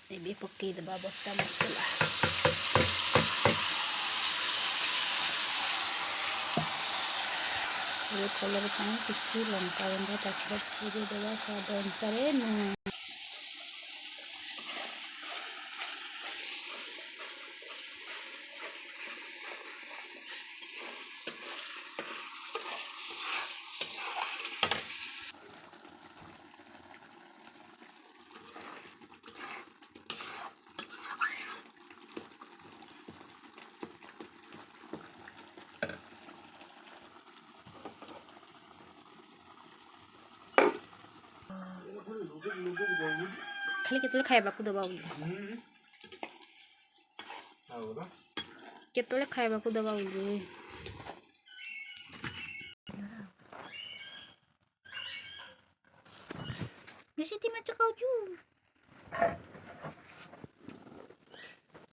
ଏବେ ପକେଇଦେବା ବଟା ମସଲା। ଏବେ କଲର୍ ପାଇଁ କିଛି ଲଙ୍କା ଗୁଣ୍ଡ ତାପରେ ପକେଇଦେବା ସ୍ୱାଦ ଅନୁସାରେ ଲୁଣ। ଖାଲି କେତେବେଳେ ଖାଇବାକୁ ଦେବା ବୋଲି କେତେବେଳେ ଖାଇବାକୁ ଦେବା ବୋଲି